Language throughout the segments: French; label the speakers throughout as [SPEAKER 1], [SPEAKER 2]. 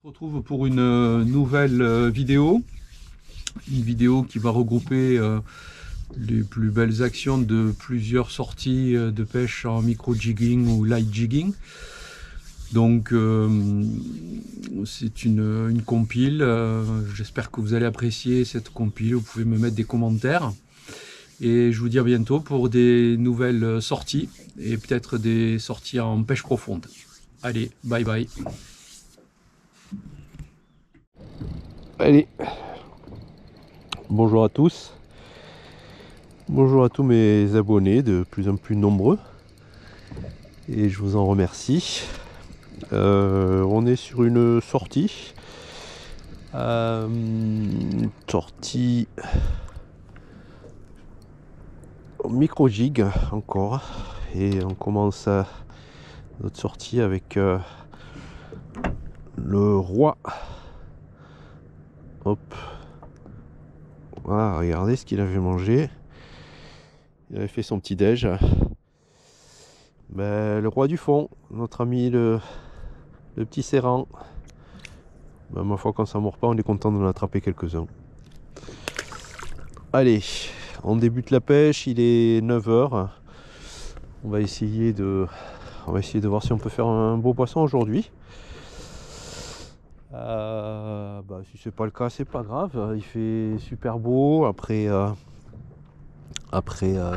[SPEAKER 1] On se retrouve pour une nouvelle vidéo, une vidéo qui va regrouper les plus belles actions de plusieurs sorties de pêche en micro-jigging ou light jigging. Donc c'est une compile, j'espère que vous allez apprécier cette compile, vous pouvez me mettre des commentaires. Et je vous dis à bientôt pour des nouvelles sorties et peut-être des sorties en pêche profonde. Allez, bye bye.
[SPEAKER 2] Allez, bonjour à tous, bonjour à tous mes abonnés de plus en plus nombreux et je vous en remercie. On est sur une sortie, micro jig encore, et on commence notre sortie avec le roi. Hop. Voilà, regardez ce qu'il avait mangé. Il avait fait son petit déj. Ben, le roi du fond, notre ami le petit serrant. Ben, ma foi, quand ça ne mord pas, on est content de en attraper quelques-uns. Allez, on débute la pêche, il est 9h. On va essayer de voir si on peut faire un beau poisson aujourd'hui. Si c'est pas le cas, c'est pas grave. Il fait super beau après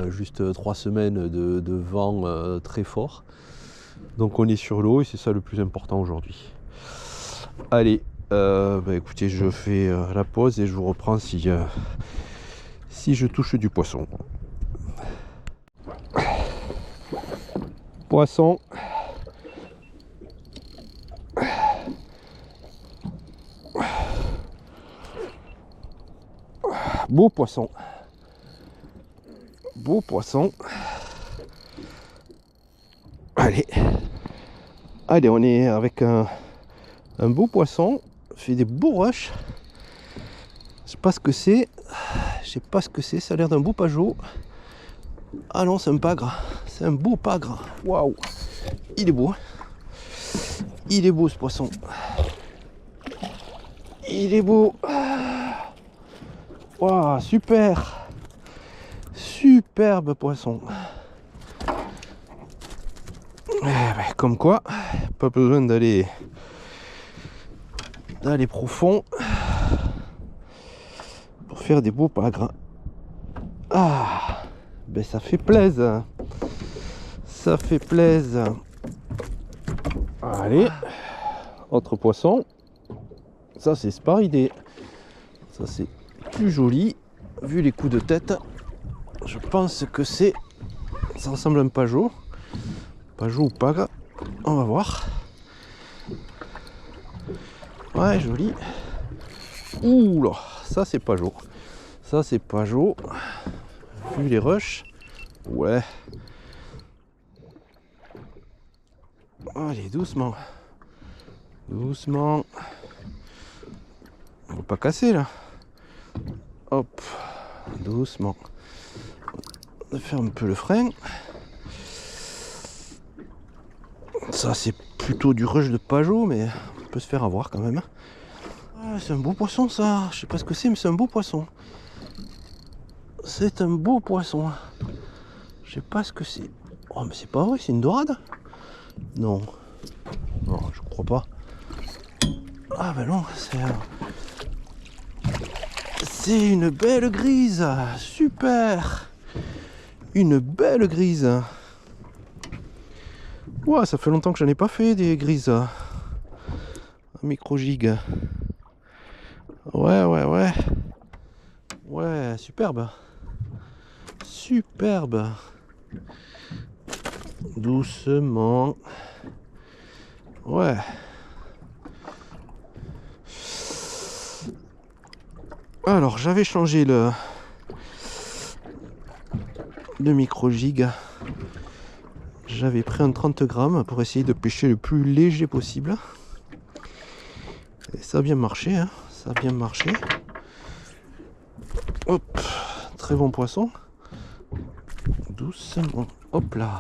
[SPEAKER 2] juste 3 semaines de vent très fort. Donc on est sur l'eau et c'est ça le plus important aujourd'hui. Allez, écoutez, je fais la pause et je vous reprends si je touche du poisson. Poisson. Beau poisson. Beau poisson. Allez, on est avec un beau poisson. Fait des beaux rushs. Je sais pas ce que c'est. Ça a l'air d'un beau pajot. Ah non, c'est un pagre. C'est un beau pagre. Waouh. Il est beau. Il est beau ce poisson. Il est beau. Waouh, super. Superbe poisson. Comme quoi, pas besoin d'aller profond pour faire des beaux pagres. Ah, ça fait plaisir. Ça fait plaisir. Allez, autre poisson. Ça c'est sparidé. Ça c'est plus joli. Vu les coups de tête, je pense que ça ressemble à un pajot. Pajot ou pagre. On va voir. Ouais, joli. Ouh là, ça c'est pajot. Ça c'est pajot. Vu les rushs. Ouais. Allez, doucement. Doucement. On va pas casser là. Hop. Doucement. On ferme un peu le frein. Ça c'est plutôt du rush de pajot, mais on peut se faire avoir quand même. Ah, c'est un beau poisson ça. Je sais pas ce que c'est, mais c'est un beau poisson. C'est un beau poisson. Je sais pas ce que c'est. Oh mais c'est pas vrai, c'est une dorade? Non. Non, je crois pas. Ah ben non, c'est une belle grise. Super. Une belle grise. Ouah, ça fait longtemps que j'en ai pas fait des grises. Un micro jig. Ouais. Ouais, superbe. Superbe. Doucement. Ouais. Alors, j'avais changé le micro jig. J'avais pris un 30 grammes pour essayer de pêcher le plus léger possible. Et ça a bien marché, hein. Ça a bien marché. Hop, très bon poisson. Doucement. Hop là.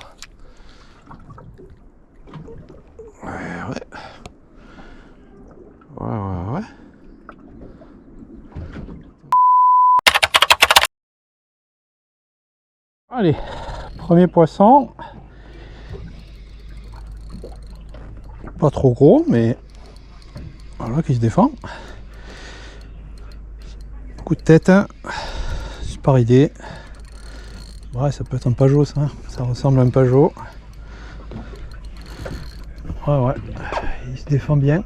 [SPEAKER 2] Ouais. Allez, premier poisson. Pas trop gros, mais voilà qui se défend. Coup de tête, hein. Super idée. Ouais, ça peut être un pajot ça, ça ressemble à un pajot. Ouais, il se défend bien.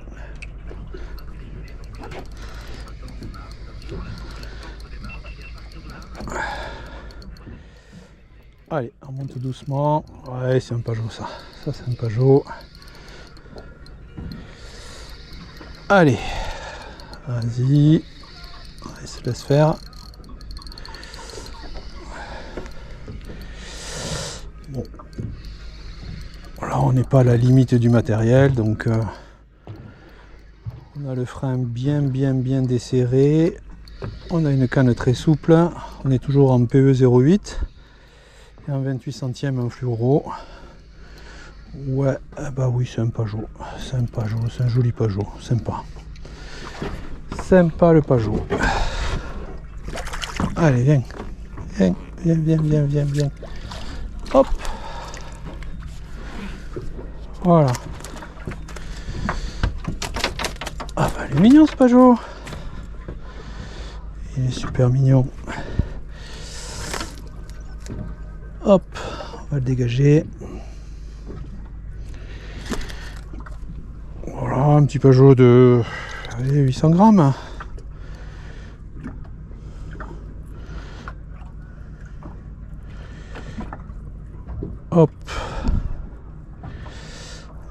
[SPEAKER 2] Allez, on monte doucement. Ouais, c'est un pajot ça. Ça, c'est un pajot. Allez, vas-y. Il se laisse faire. Bon. Là, on n'est pas à la limite du matériel, donc on a le frein bien desserré. On a une canne très souple. On est toujours en PE 08 et en 28 centièmes en fluoro. Ouais, bah oui, c'est un pajot. C'est un pajot, c'est un joli pajot. Sympa. Sympa le pajot. Allez, viens. Viens. Hop. Voilà. Ah bah il est mignon ce pajot. Il est super mignon. Hop, on va le dégager. Voilà, un petit pajot de 800 grammes. Hop.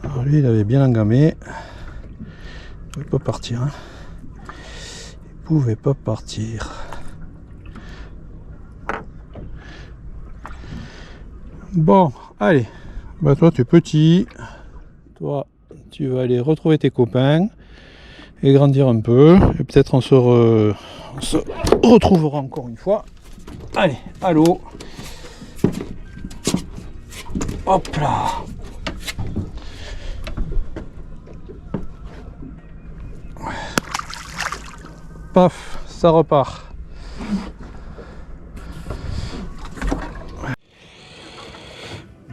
[SPEAKER 2] Alors lui, il avait bien engamé. Il pouvait pas partir. Hein. Il pouvait pas partir. Bon, allez. Bah toi, tu es petit. Toi, tu vas aller retrouver tes copains et grandir un peu. Et peut-être on se retrouvera encore une fois. Allez, à l'eau. Hop là. Paf, ça repart.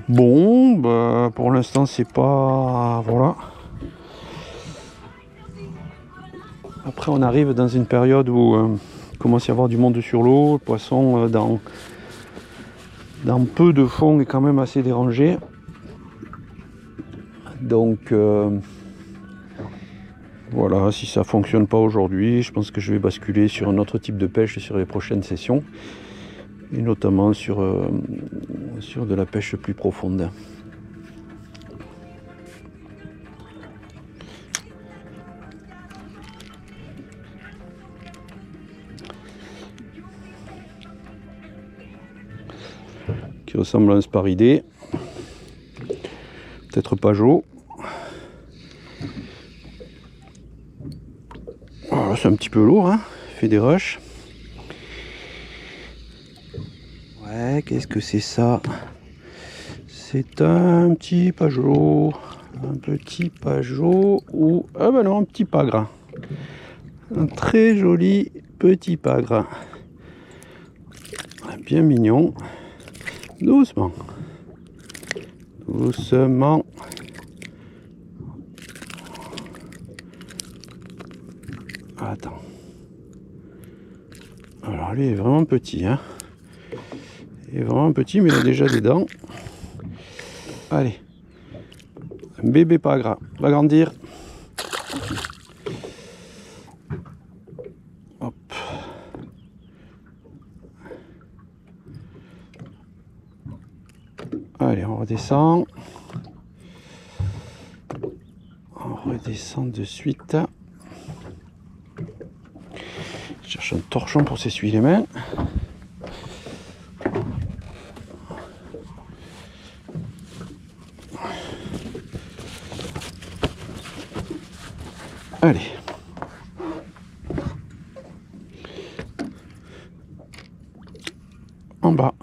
[SPEAKER 2] Bon, bah pour l'instant c'est pas... Voilà. Après on arrive dans une période où il commence à y avoir du monde sur l'eau. Le poisson dans peu de fond est quand même assez dérangé. Donc voilà, si ça fonctionne pas aujourd'hui, je pense que je vais basculer sur un autre type de pêche sur les prochaines sessions. Et notamment sur de la pêche plus profonde. Qui ressemble à un sparidé. Peut-être pajot. Voilà, c'est un petit peu lourd, hein. Il fait des rushs. Ouais, qu'est-ce que c'est ça? C'est un petit pajot. Un petit pajot ou... Ah ben non, un petit pagre. Un très joli petit pagre. Bien mignon. Doucement. Doucement. Attends. Alors lui est vraiment petit, hein. Il est vraiment petit, mais il a déjà des dents. Allez. Un bébé pagre. Va grandir. Hop. Allez, on redescend. On redescend de suite. Je cherche un torchon pour s'essuyer les mains. Allez. En bas.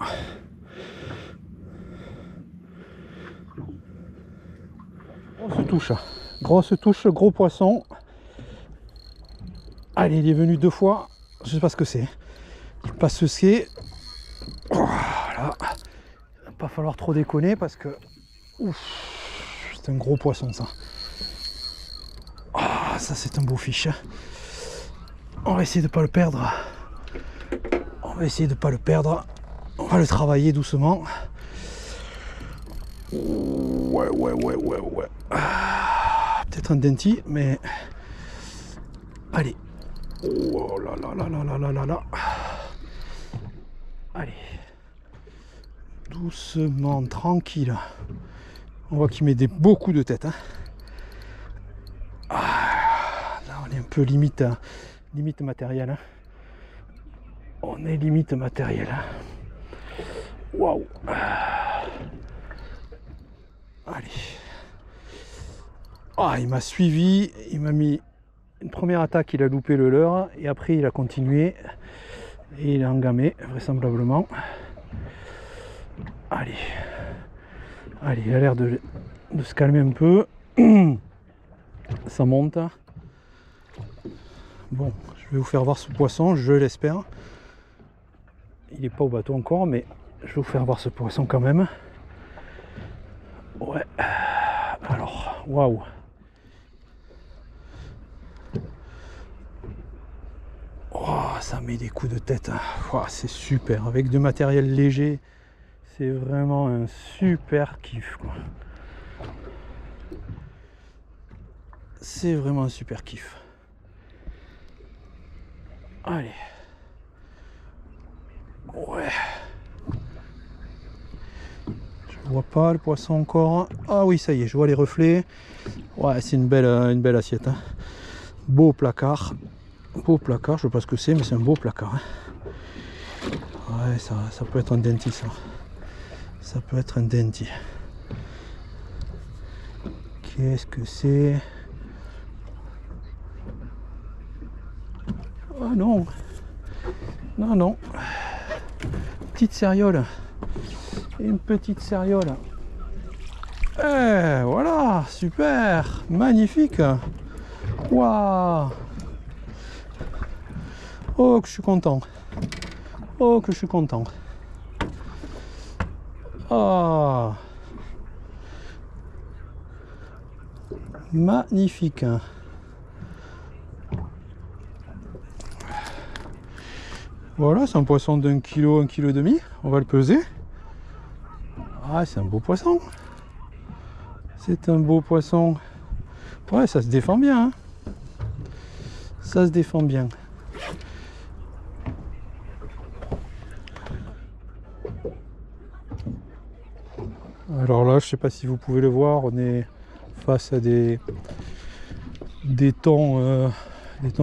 [SPEAKER 2] Grosse touche, gros poisson. Allez, il est venu 2 fois. Je sais pas ce que c'est. Il passe ce c'est. Voilà.
[SPEAKER 3] pas falloir trop déconner parce que c'est un gros poisson ça. Ah, ça c'est un beau fiche. On va essayer de pas le perdre. On va essayer de pas le perdre. On va le travailler doucement. Ouais. Peut-être un denti, mais allez. Oh là là. Allez. Doucement, tranquille. On voit qu'il met beaucoup de tête. Hein. Là, on est un peu limite matériel. Hein. On est limite matériel. Waouh. Allez. Il m'a suivi. Il m'a mis une première attaque. Il a loupé le leurre. Et après, il a continué. Et il a engamé, vraisemblablement. Allez. Il a l'air de se calmer un peu. Ça monte. Bon, je vais vous faire voir ce poisson, je l'espère. Il n'est pas au bateau encore, mais je vais vous faire voir ce poisson quand même. Ouais. Alors, waouh. Ça met des coups de tête. C'est super. Avec du matériel léger, c'est vraiment un super kiff, quoi. C'est vraiment un super kiff. Allez. Ouais. Je vois pas le poisson encore. Ah oui, ça y est, je vois les reflets. Ouais, c'est une belle assiette. Hein. Beau placard. Je sais pas ce que c'est, mais c'est un beau placard. Hein. Ouais, ça peut être un denti, ça. Ça peut être un denti. Qu'est-ce que c'est? Oh non. Non. Petite céréole. Une petite céréole. Eh, voilà, super, magnifique. Waouh. Oh, que je suis content. Ah. Magnifique. Voilà, c'est un poisson d'1 kg, 1,5 kg. On va le peser. Ah, c'est un beau poisson. C'est un beau poisson. Ouais, ça se défend bien. Hein. Ça se défend bien. Alors là, je sais pas si vous pouvez le voir, on est face à des thons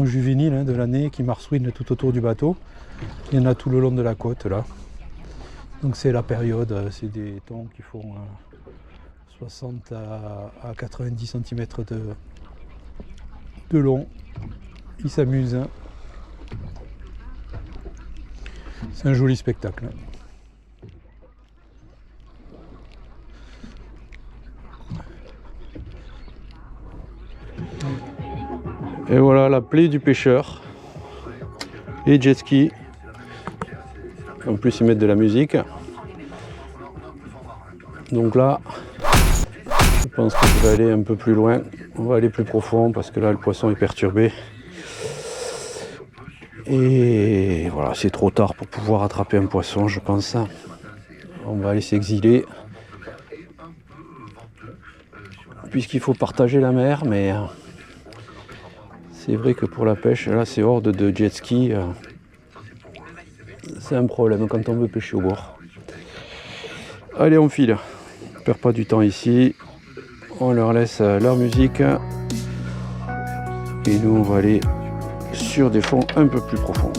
[SPEAKER 3] juvéniles hein, de l'année qui marsouinent tout autour du bateau. Il y en a tout le long de la côte là. Donc c'est la période, c'est des thons qui font 60 à 90 cm de long. Ils s'amusent. Hein. C'est un joli spectacle. Et voilà la plaie du pêcheur. Les jet skis. En plus ils mettent de la musique. Donc là, je pense que je vais aller un peu plus loin. On va aller plus profond parce que là le poisson est perturbé. Et voilà, c'est trop tard pour pouvoir attraper un poisson, je pense. On va aller s'exiler. Puisqu'il faut partager la mer, mais c'est vrai que pour la pêche, là c'est hors de jet ski. C'est un problème quand on veut pêcher au bord. Allez, on file. On perd pas du temps ici. On leur laisse leur musique. Et nous, on va aller sur des fonds un peu plus profonds.